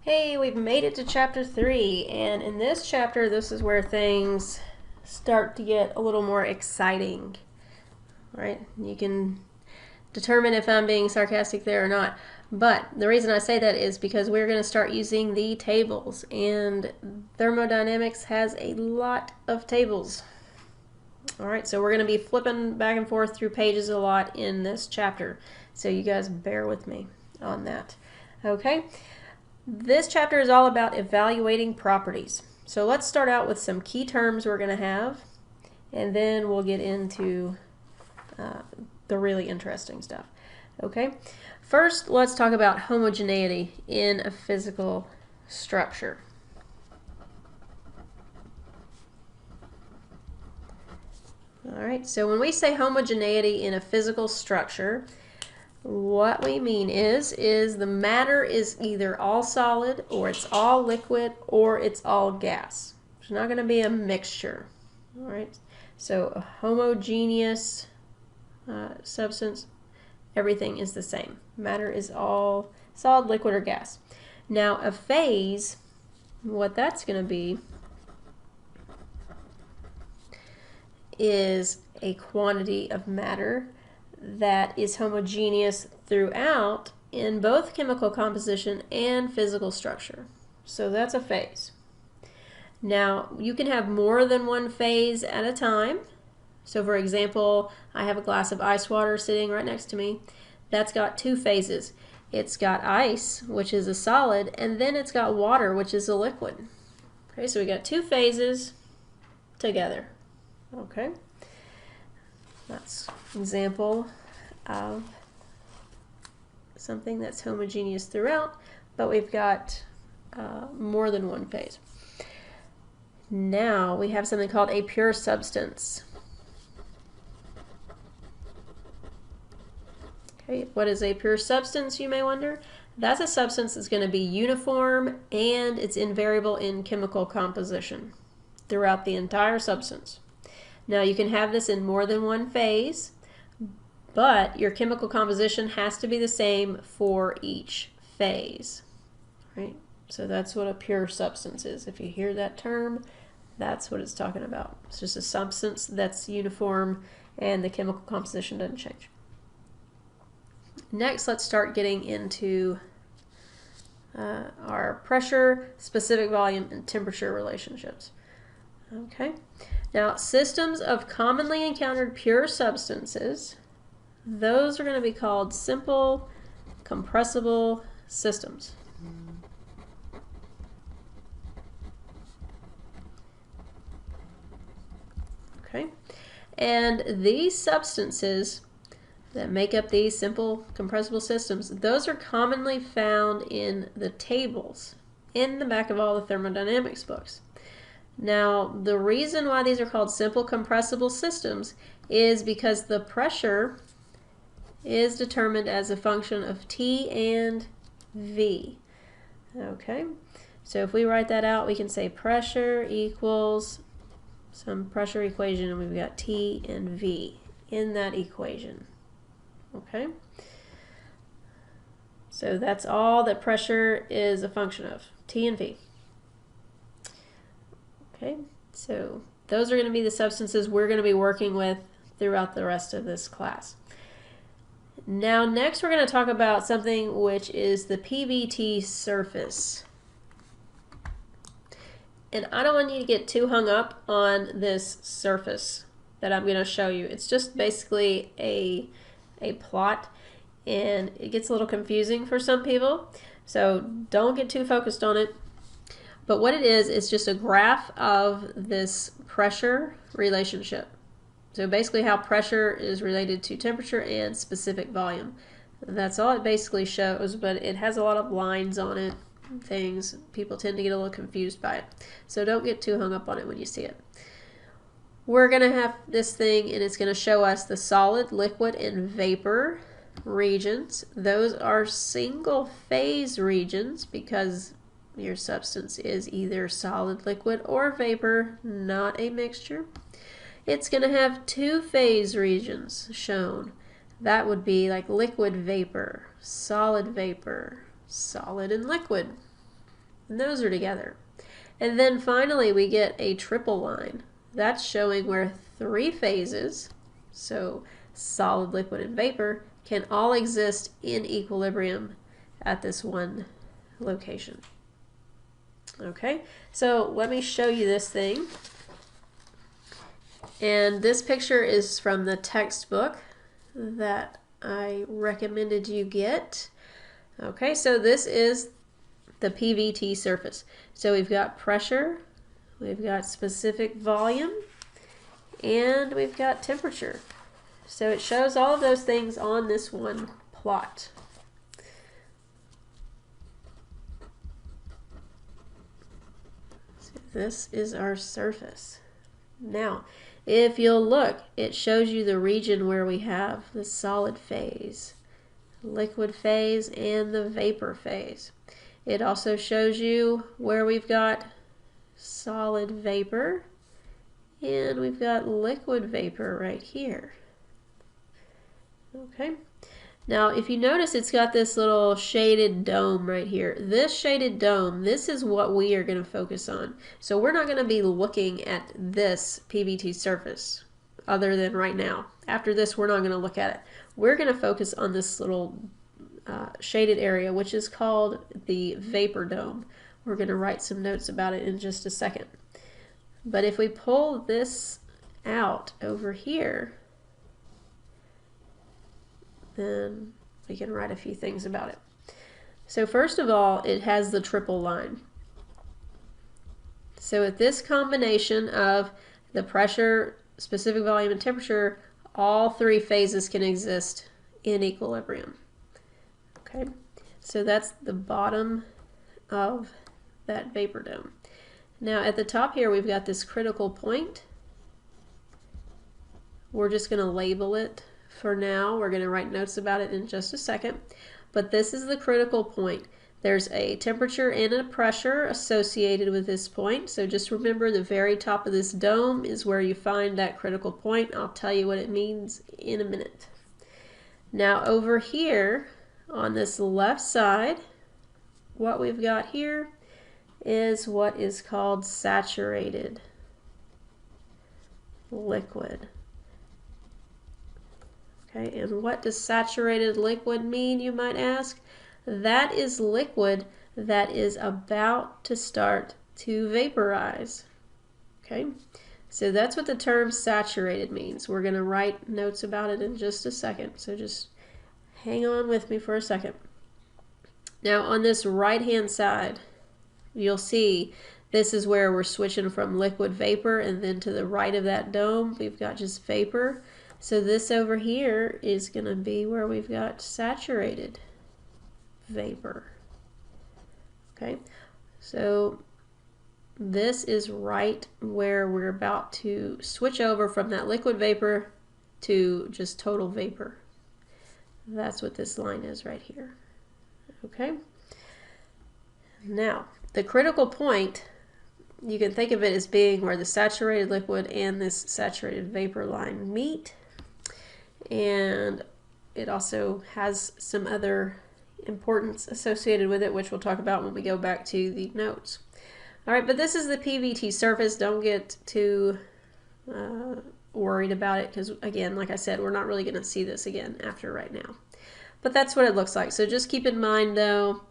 Hey, we've made it to chapter 3, and in this chapter, this is where things start to get a little more exciting. Right? You can determine if I'm being sarcastic there or not. But the reason I say that is because we're going to start using the tables, and thermodynamics has a lot of tables. Alright, so we're going to be flipping back and forth through pages a lot in this chapter. So you guys bear with me on that. Okay? This chapter is all about evaluating properties. So let's start out with some key terms we're going to have, and then we'll get into the really interesting stuff. Okay? First, let's talk about homogeneity in a physical structure. Alright, so when we say homogeneity in a physical structure, what we mean is the matter is either all solid, or it's all liquid, or it's all gas. There's not going to be a mixture. All right. So a homogeneous substance, everything is the same. Matter is all solid, liquid, or gas. Now a phase, what that's going to be is a quantity of matter that is homogeneous throughout in both chemical composition and physical structure. So that's a phase. Now, you can have more than one phase at a time. So for example, I have a glass of ice water sitting right next to me. That's got two phases. It's got ice, which is a solid, and then it's got water, which is a liquid. Okay, so we got two phases together. Okay. That's an example of something that's homogeneous throughout, but we've got more than one phase. Now we have something called a pure substance. Okay, what is a pure substance, you may wonder? That's a substance that's going to be uniform and it's invariable in chemical composition throughout the entire substance. Now you can have this in more than one phase, but your chemical composition has to be the same for each phase. Right? So that's what a pure substance is. If you hear that term, that's what it's talking about. It's just a substance that's uniform and the chemical composition doesn't change. Next, let's start getting into our pressure, specific volume, and temperature relationships. Okay. Now, systems of commonly encountered pure substances, those are going to be called simple compressible systems. Okay. And these substances that make up these simple compressible systems, those are commonly found in the tables in the back of all the thermodynamics books. Now, the reason why these are called simple compressible systems is because the pressure is determined as a function of T and V. Okay, so if we write that out, we can say pressure equals some pressure equation, and we've got T and V in that equation. Okay, so that's all that pressure is a function of, T and V. Okay, so those are going to be the substances we're going to be working with throughout the rest of this class. Now next we're going to talk about something which is the Pvt surface. And I don't want you to get too hung up on this surface that I'm going to show you. It's just basically a plot, and it gets a little confusing for some people. So don't get too focused on it. But what it is just a graph of this pressure relationship. So basically how pressure is related to temperature and specific volume. That's all it basically shows, but it has a lot of lines on it, things. People tend to get a little confused by it. So don't get too hung up on it when you see it. We're going to have this thing, and it's going to show us the solid, liquid, and vapor regions. Those are single phase regions because your substance is either solid, liquid, or vapor, not a mixture. It's going to have two phase regions shown. That would be like liquid vapor, solid and liquid. And those are together. And then finally we get a triple line. That's showing where three phases, so solid, liquid, and vapor, can all exist in equilibrium at this one location. Okay, so let me show you this thing. And this picture is from the textbook that I recommended you get. Okay, so this is the Pvt surface. So we've got pressure, we've got specific volume, and we've got temperature. So it shows all of those things on this one plot. So this is our surface. Now, if you'll look, it shows you the region where we have the solid phase, liquid phase, and the vapor phase. It also shows you where we've got solid vapor and we've got liquid vapor right here. Okay. Now, if you notice, it's got this little shaded dome right here. This shaded dome, this is what we are going to focus on. So we're not going to be looking at this Pvt surface other than right now. After this, we're not going to look at it. We're going to focus on this little shaded area, which is called the vapor dome. We're going to write some notes about it in just a second. But if we pull this out over here, then we can write a few things about it. So first of all, it has the triple line. So with this combination of the pressure, specific volume, and temperature, all three phases can exist in equilibrium. Okay, so that's the bottom of that vapor dome. Now at the top here we've got this critical point. We're just going to label it for now. We're going to write notes about it in just a second. But this is the critical point. There's a temperature and a pressure associated with this point. So just remember the very top of this dome is where you find that critical point. I'll tell you what it means in a minute. Now over here on this left side, what we've got here is what is called saturated liquid. Okay, and what does saturated liquid mean, you might ask? That is liquid that is about to start to vaporize. Okay, so that's what the term saturated means. We're going to write notes about it in just a second, so just hang on with me for a second. Now on this right hand side, you'll see this is where we're switching from liquid vapor, and then to the right of that dome we've got just vapor. So this over here is going to be where we've got saturated vapor. Okay, so this is right where we're about to switch over from that liquid vapor to just total vapor. That's what this line is right here. Okay, now the critical point, you can think of it as being where the saturated liquid and this saturated vapor line meet. And it also has some other importance associated with it, which we'll talk about when we go back to the notes. All right, but this is the Pvt surface. Don't get too worried about it because, again, like I said, we're not really going to see this again after right now. But that's what it looks like. So just keep in mind, though,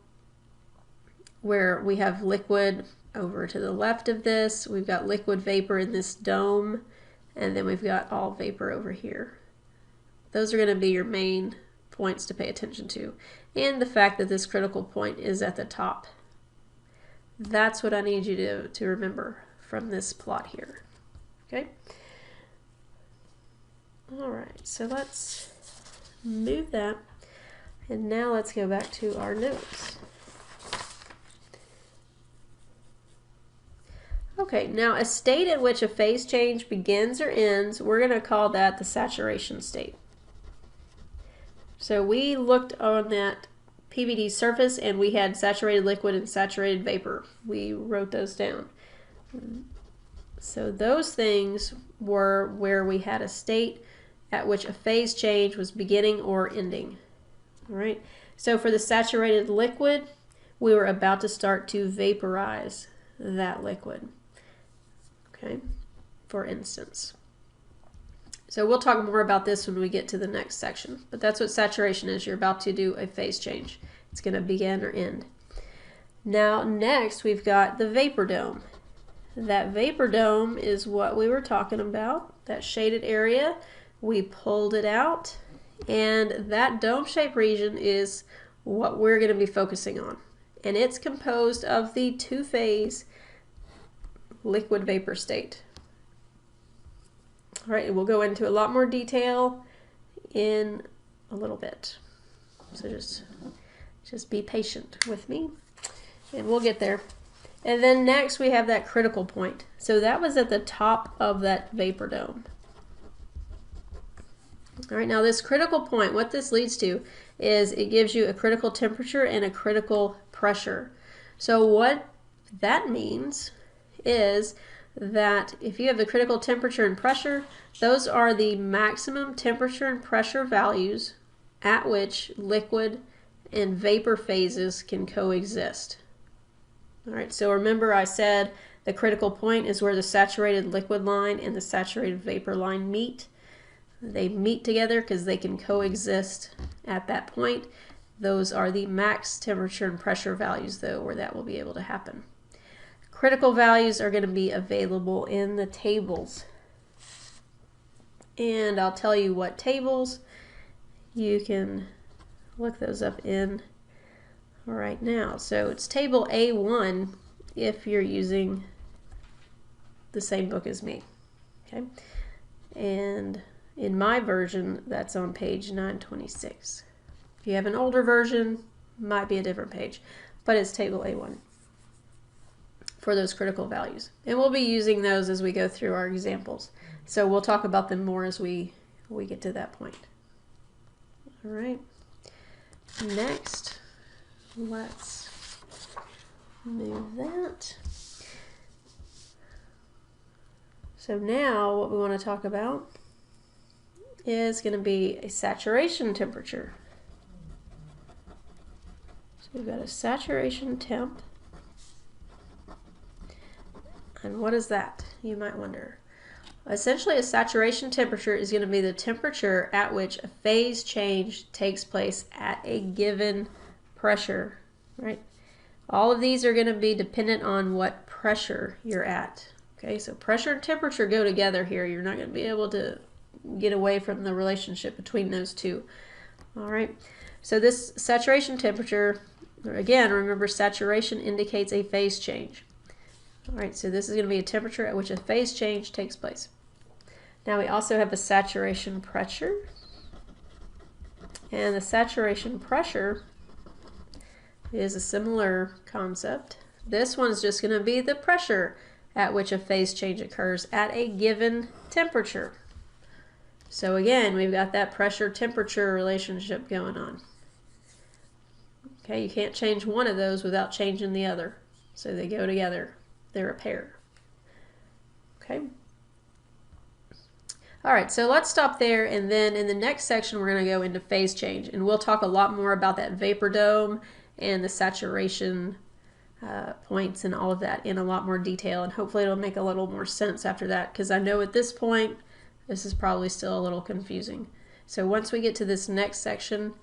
where we have liquid over to the left of this, we've got liquid vapor in this dome, and then we've got all vapor over here. Those are going to be your main points to pay attention to. And the fact that this critical point is at the top. That's what I need you to remember from this plot here. Okay? Alright, so let's move that. And now let's go back to our notes. Okay, now a state at which a phase change begins or ends, we're going to call that the saturation state. So we looked on that Pvt surface and we had saturated liquid and saturated vapor. We wrote those down. So those things were where we had a state at which a phase change was beginning or ending. All right. So for the saturated liquid, we were about to start to vaporize that liquid, okay, for instance. So we'll talk more about this when we get to the next section, but that's what saturation is. You're about to do a phase change. It's going to begin or end. Now next we've got the vapor dome. That vapor dome is what we were talking about, that shaded area. We pulled it out, and that dome shape region is what we're going to be focusing on. And it's composed of the two-phase liquid vapor state. All right, we'll go into a lot more detail in a little bit. So just be patient with me, and we'll get there. And then next we have that critical point. So that was at the top of that vapor dome. All right, now this critical point, what this leads to is it gives you a critical temperature and a critical pressure. So what that means is that if you have the critical temperature and pressure, those are the maximum temperature and pressure values at which liquid and vapor phases can coexist. All right, so remember I said the critical point is where the saturated liquid line and the saturated vapor line meet. They meet together because they can coexist at that point. Those are the max temperature and pressure values, though, where that will be able to happen. Critical values are going to be available in the tables. And I'll tell you what tables. You can look those up in right now. So it's table A1 if you're using the same book as me. Okay, and in my version that's on page 926. If you have an older version, might be a different page, but it's table A1 for those critical values. And we'll be using those as we go through our examples. So we'll talk about them more as we get to that point. All right. Next, let's move that. So now what we want to talk about is going to be a saturation temperature. So we've got a saturation temp. And what is that? You might wonder. Essentially, a saturation temperature is going to be the temperature at which a phase change takes place at a given pressure, right? All of these are going to be dependent on what pressure you're at. Okay, so pressure and temperature go together here. You're not going to be able to get away from the relationship between those two. All right, so this saturation temperature, again, remember saturation indicates a phase change. All right, so this is going to be a temperature at which a phase change takes place. Now we also have a saturation pressure. And the saturation pressure is a similar concept. This one's just going to be the pressure at which a phase change occurs at a given temperature. So again, we've got that pressure-temperature relationship going on. Okay, you can't change one of those without changing the other. So they go together. They're a pair. Okay. All right, so let's stop there, and then in the next section we're going to go into phase change, and we'll talk a lot more about that vapor dome and the saturation points and all of that in a lot more detail, and hopefully it'll make a little more sense after that, because I know at this point this is probably still a little confusing. So once we get to this next section,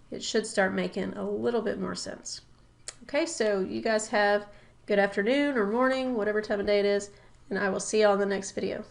it should start making a little bit more sense. Okay, so you guys have good afternoon or morning, whatever time of day it is, and I will see you on the next video.